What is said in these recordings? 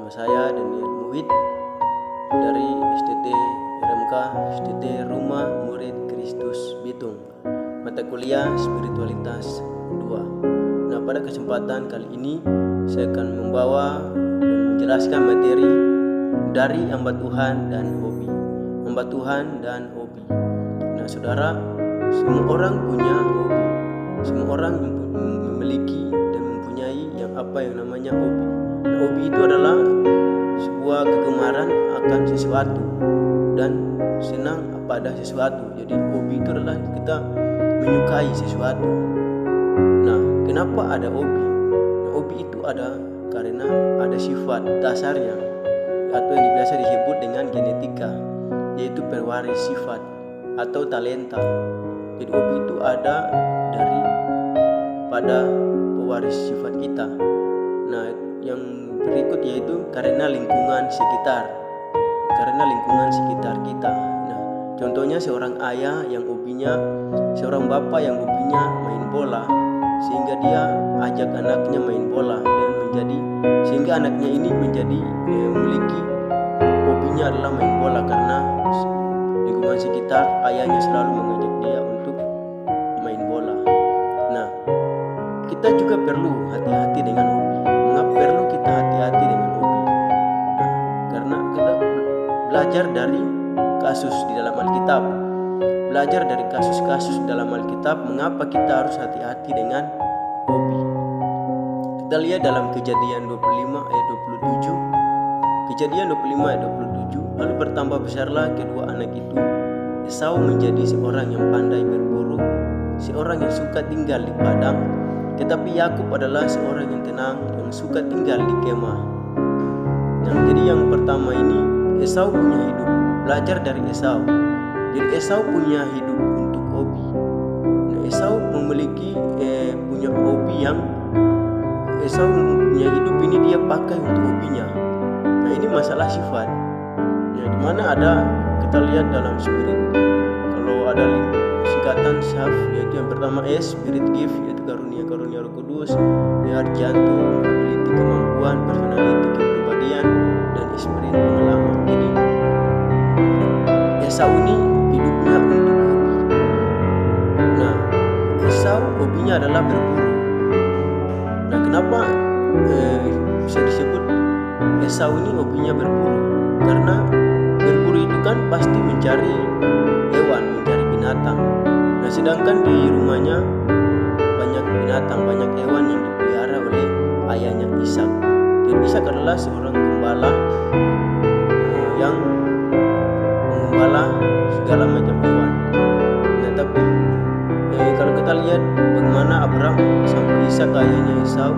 Nama saya Daniel Muhid dari STT RMK STT Rumah Murid Kristus Bitung, mata kuliah Spiritualitas 2. Nah, pada kesempatan kali ini saya akan membawa dan menjelaskan materi dari hamba Tuhan dan hobi. Hamba Tuhan dan hobi. Nah, saudara, semua orang punya hobi. Semua orang memiliki dan mempunyai yang namanya hobi. Nah, hobi itu adalah sebuah kegemaran akan sesuatu dan senang pada sesuatu. Jadi hobi itu adalah kita menyukai sesuatu. Nah, kenapa ada hobi? Nah, hobi itu ada karena ada sifat dasarnya atau yang biasa disebut dengan genetika, yaitu pewaris sifat atau talenta. Jadi hobi itu ada pada pewaris sifat kita. Nah, yang berikut yaitu karena lingkungan sekitar. Karena lingkungan sekitar kita. Nah, contohnya seorang ayah yang hobinya, seorang bapak yang hobinya main bola, sehingga dia ajak anaknya main bola dan sehingga anaknya ini memiliki hobinya adalah main bola karena lingkungan sekitar ayahnya selalu mengajak dia untuk main bola. Nah, kita juga perlu hati-hati dengan hobi. Mengapa perlu kita hati-hati dengan hobi? Nah, karena kita belajar dari kasus di dalam Alkitab. Belajar dari kasus-kasus dalam Alkitab, mengapa kita harus hati-hati dengan hobi. Kita lihat dalam Kejadian 25 ayat 27. Kejadian 25 ayat 27. Lalu bertambah besarlah kedua anak itu. Esau menjadi seorang yang pandai berburu, seorang yang suka tinggal di padang, tetapi Yakub adalah seorang yang tenang, yang suka tinggal di kemah. Nah, jadi yang pertama ini Esau punya hidup. Belajar dari Esau. Jadi Esau punya hidup untuk hobi. Nah, Esau memiliki punya hobi yang Esau punya hidup ini dia pakai untuk hobinya. Nah, ini masalah sifat. Nah, dimana ada kita lihat dalam spirit. Kalau ada singkatan SAF, yaitu yang pertama S, spirit gift, yaitu karunia Roh Kudus, heart jantung, ability kemampuan, personality kepribadian, dan spirit pengalaman. Jadi Esau ini hidupnya untuk hobi. Nah, Esau hobinya adalah berburu. Nah, kenapa bisa disebut Esau ini hobinya berburu? Karena berburu itu kan pasti mencari hewan, mencari binatang. Nah, sedangkan di rumahnya banyak binatang, banyak hewan yang dipelihara oleh ayahnya Ishak. Jadi Ishak adalah seorang gembala yang menggembala segala macam hewan. Nah, tapi kalau kita lihat bagaimana Abraham sampai Ishak ayahnya Esau,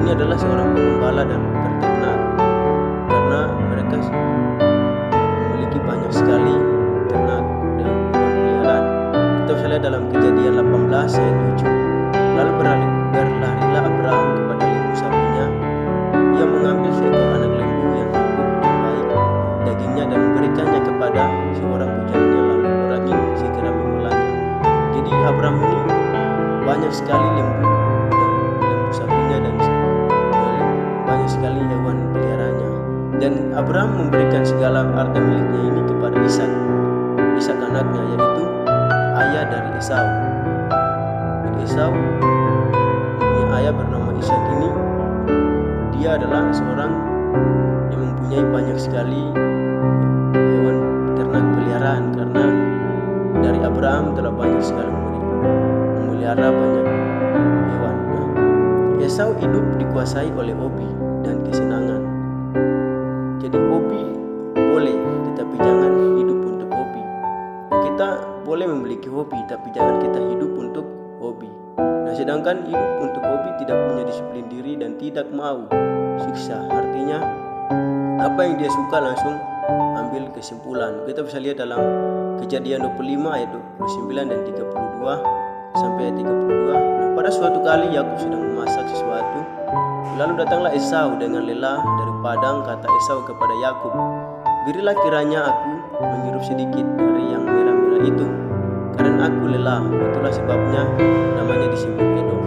ini adalah seorang penggembala dan peternak, karena mereka memiliki banyak sekali ternak dan hewan peliharaan. Kita bisa lihat dalam Kejadian 18 ayat 7. Lalu berlarilah Abraham kepada lembu sapinya. Ia mengambil seekor anak lembu yang empuk dan baik dagingnya dan memberikannya kepada seorang bujangnya, lalu orang ini segera mengolahnya. Jadi Abraham ini banyak sekali lembu sapinya dan banyak sekali hewan peliharaannya. Dan Abraham memberikan segala harta miliknya ini kepada Ishak anaknya, yaitu ayah dari Esau. Jadi Esau punya ayah bernama Ishak ini. Dia adalah seorang yang mempunyai banyak sekali hewan ternak peliharaan, karena dari Abraham telah banyak sekali memelihara banyak hewan. Nah, Esau hidup dikuasai oleh hobi dan kesenangan. Jadi hobi boleh, tetapi jangan hidup untuk hobi. Kita boleh memiliki hobi, tapi jangan kita hidup untuk hobi. Nah, sedangkan hidup untuk hobi tidak punya disiplin diri dan tidak mau siksa. Artinya apa yang dia suka langsung ambil kesimpulan. Kita bisa lihat dalam Kejadian 25 ayat 29 dan 32 sampai ayat 32. Nah, pada suatu kali Yakub sedang memasak sesuatu. Lalu datanglah Esau dengan lelah dari padang. Kata Esau kepada Yakub, "Berilah kiranya aku menghirup sedikit dari yang merah-merah itu, karena aku lelah." Itulah sebabnya namanya disebut Edom.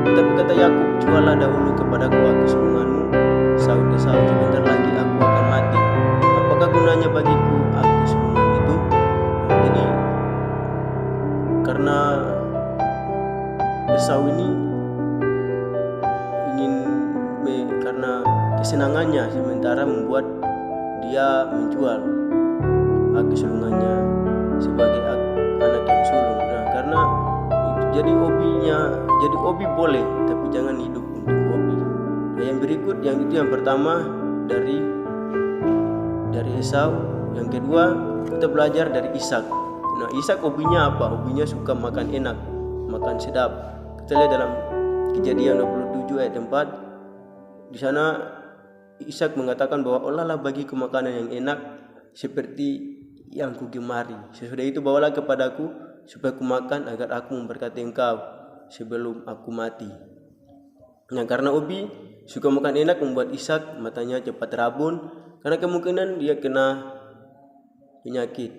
Tetapi kata Yakub, "Juallah dahulu kepadaku aku sebunganmu." Esau sebentar lagi gunanya bagiku aku sulungan itu? Nah, jadi karena Esau ini ingin karena kesenangannya sementara membuat dia menjual hak kesulungannya sebagai anak yang sulung. Nah, karena itu jadi hobi boleh, tapi jangan hidup untuk hobi. Nah, yang berikut yang pertama dari Esau. Yang kedua kita belajar dari Ishak. Nah, Ishak hobinya apa? Hobinya suka makan enak, makan sedap. Kita lihat dalam Kejadian 27 ayat 4. Di sana Ishak mengatakan bahwa olahlah bagiku makanan yang enak seperti yang kugemari. Sesudah itu bawalah kepadaku supaya ku makan agar aku memberkati engkau sebelum aku mati. Nah, karena Obi suka makan enak membuat Ishak matanya cepat rabun, karena kemungkinan dia kena penyakit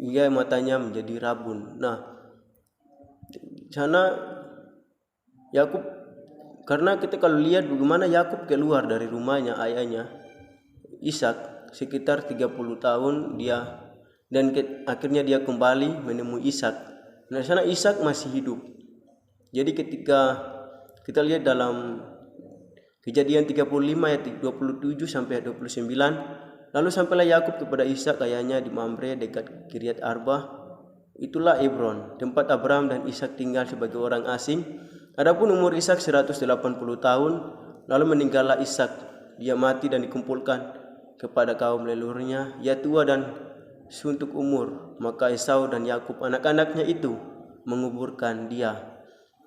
hingga matanya menjadi rabun. Nah, sana Yakub, karena kita kalau lihat bagaimana Yakub keluar dari rumahnya ayahnya Ishak sekitar 30 tahun dia, dan akhirnya dia kembali menemui Ishak. Nah, sana Ishak masih hidup. Jadi ketika kita lihat dalam Kejadian 35 ayat 27 sampai 29, lalu sampailah Yakub kepada Ishak ayahnya di Mamre dekat Kiryat Arba. Itulah Hebron, tempat Abraham dan Ishak tinggal sebagai orang asing. Adapun umur Ishak 180 tahun, lalu meninggallah Ishak. Dia mati dan dikumpulkan kepada kaum leluhurnya. Ia tua dan suntuk umur, maka Esau dan Yakub anak-anaknya itu menguburkan dia.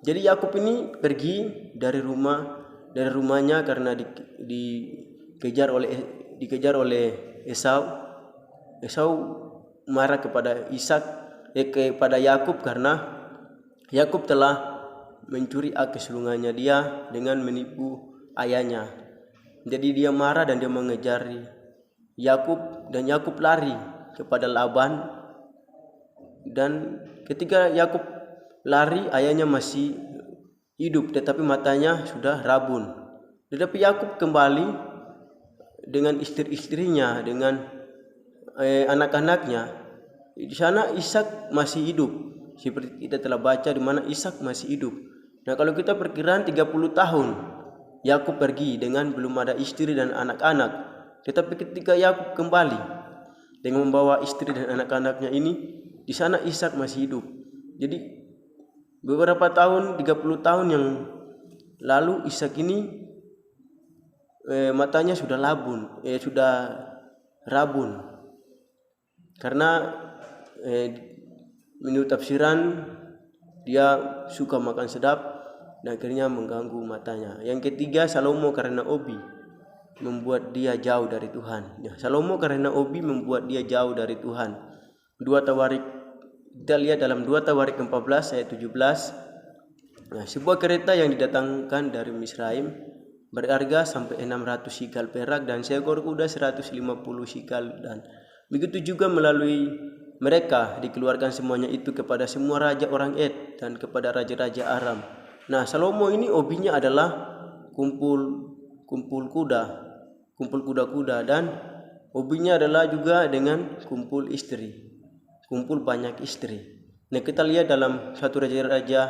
Jadi Yakub ini pergi dari rumahnya karena dikejar oleh Esau. Esau marah kepada kepada Yakub karena Yakub telah mencuri hak kesulungannya dia dengan menipu ayahnya. Jadi dia marah dan dia mengejar Yakub, dan Yakub lari kepada Laban. Dan ketika Yakub lari, ayahnya masih hidup tetapi matanya sudah rabun. Tetapi Yakub kembali dengan istri-istrinya, dengan anak-anaknya. Di sana Ishak masih hidup, seperti kita telah baca di mana Ishak masih hidup. Nah, kalau kita perkiraan 30 tahun Yakub pergi dengan belum ada istri dan anak-anak. Tetapi ketika Yakub kembali dengan membawa istri dan anak-anaknya ini, di sana Ishak masih hidup. Jadi beberapa tahun, 30 tahun yang lalu Ishak ini matanya sudah rabun. Karena menurut tafsiran dia suka makan sedap dan akhirnya mengganggu matanya. Yang ketiga, Salomo karena Obi membuat dia jauh dari Tuhan. Ya, Salomo karena Obi membuat dia jauh dari Tuhan. Kita lihat dalam 2 Tawarik 14 ayat 17. Nah, sebuah kereta yang didatangkan dari Misraim berharga sampai 600 sikal perak dan seekor kuda 150 sikal, dan begitu juga melalui mereka dikeluarkan semuanya itu kepada semua raja orang Ed dan kepada raja-raja Aram. Nah, Salomo ini hobinya adalah kumpul kuda-kuda, dan hobinya adalah juga dengan kumpul banyak istri. Nah, kita lihat dalam 1 Raja-Raja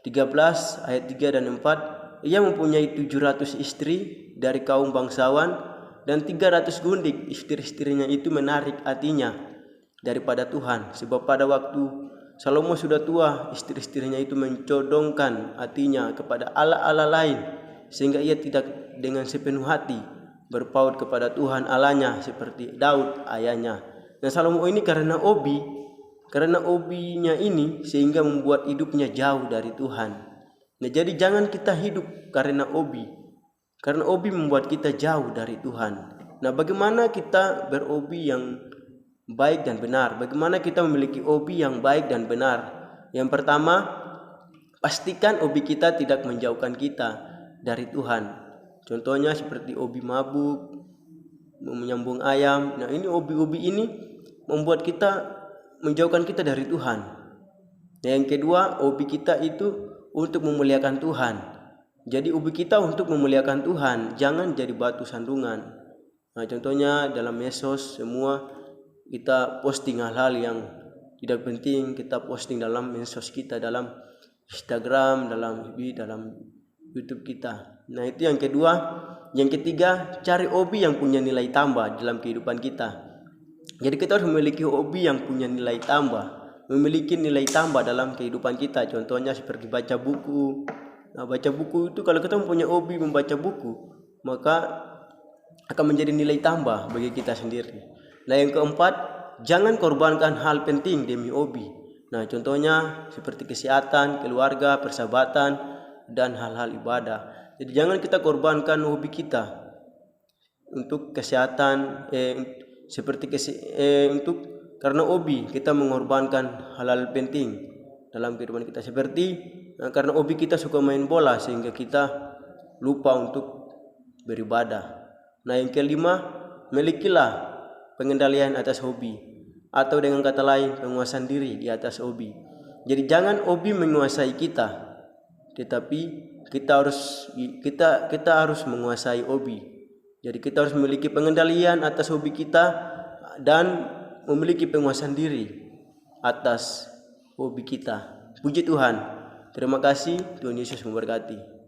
13 ayat 3 dan 4, ia mempunyai 700 istri dari kaum bangsawan dan 300 gundik. Istri-istrinya itu menarik hatinya daripada Tuhan, sebab pada waktu Salomo sudah tua, istri-istrinya itu mencodongkan hatinya kepada Allah-Allah lain, sehingga ia tidak dengan sepenuh hati berpaut kepada Tuhan Allahnya seperti Daud ayahnya. Nah, Salomo ini karena hobinya ini sehingga membuat hidupnya jauh dari Tuhan. Nah, jadi jangan kita hidup karena hobi membuat kita jauh dari Tuhan. Nah, bagaimana kita berhobi yang baik dan benar? Bagaimana kita memiliki hobi yang baik dan benar? Yang pertama, pastikan hobi kita tidak menjauhkan kita dari Tuhan. Contohnya seperti hobi mabuk, menyambung ayam. Nah, ini hobi-hobi ini membuat kita menjauhkan kita dari Tuhan. Nah, yang kedua, hobi kita itu untuk memuliakan Tuhan. Jadi hobi kita untuk memuliakan Tuhan, jangan jadi batu sandungan. Nah, contohnya dalam medsos semua kita posting hal-hal yang tidak penting, kita posting dalam medsos kita, dalam Instagram, dalam FB, dalam YouTube kita. Nah, itu yang kedua. Yang ketiga, cari hobi yang punya nilai tambah dalam kehidupan kita. Jadi kita harus memiliki hobi yang punya nilai tambah, memiliki nilai tambah dalam kehidupan kita. Contohnya seperti baca buku. Nah, baca buku itu kalau kita mempunyai hobi membaca buku, maka akan menjadi nilai tambah bagi kita sendiri. Nah, yang keempat, jangan korbankan hal penting demi hobi. Nah, contohnya seperti kesehatan, keluarga, persahabatan, dan hal-hal ibadah. Jadi jangan kita korbankan hobi kita untuk kesehatan, karena hobi kita mengorbankan hal-hal penting dalam kehidupan kita, seperti karena hobi kita suka main bola sehingga kita lupa untuk beribadah. Nah, yang kelima, milikilah pengendalian atas hobi, atau dengan kata lain penguasaan diri di atas hobi. Jadi jangan hobi menguasai kita, tetapi kita harus menguasai hobi. Jadi kita harus memiliki pengendalian atas hobi kita dan memiliki penguasaan diri atas hobi kita. Puji Tuhan. Terima kasih. Tuhan Yesus memberkati.